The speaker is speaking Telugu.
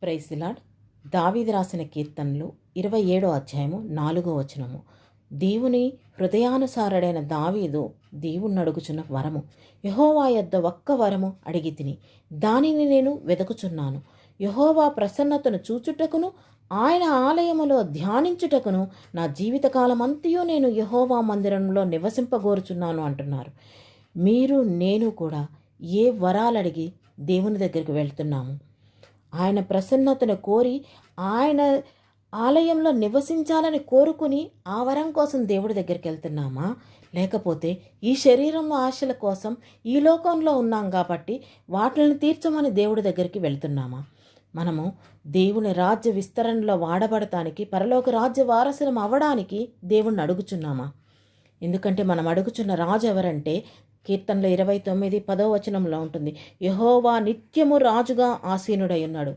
Praise the lord. దావీదు రాసిన కీర్తనలు 27వ అధ్యాయము 4వ వచనము. దేవుని హృదయానుసారుడైన దావీదు దేవుణ్ణి అడుగుచున్న వరము. యెహోవా యొద్ద ఒక్క వరము అడిగి తిని దానిని నేను వెదకుచున్నాను. యెహోవా ప్రసన్నతను చూచుటకును ఆయన ఆలయములో ధ్యానించుటకును నా జీవితకాలమంతయు నేను యెహోవా మందిరంలో నివసింపగోరుచున్నాను అంటున్నారు. మీరు నేను కూడా ఏ వరాలడిగి దేవుని దగ్గరికి వెళ్తున్నాము? ఆయన ప్రసన్నతను కోరి ఆయన ఆలయంలో నివసించాలని కోరుకుని ఆ వరం కోసం దేవుడి దగ్గరికి వెళ్తున్నామా? లేకపోతే ఈ శరీరం ఆశల కోసం ఈ లోకంలో ఉన్నాం కాబట్టి వాటిని తీర్చమని దేవుడి దగ్గరికి వెళ్తున్నామా? మనము దేవుని రాజ్య విస్తరణలో వాడబడటానికి, పరలోక రాజ్య వారసులం అవ్వడానికి దేవుణ్ణి అడుగుచున్నామా? ఎందుకంటే మనం అడుగుచున్న రాజు ఎవరంటే కీర్తనలో 29:10 వచనంలో ఉంటుంది, యెహోవా నిత్యము రాజుగా ఆసీనుడై ఉన్నాడు.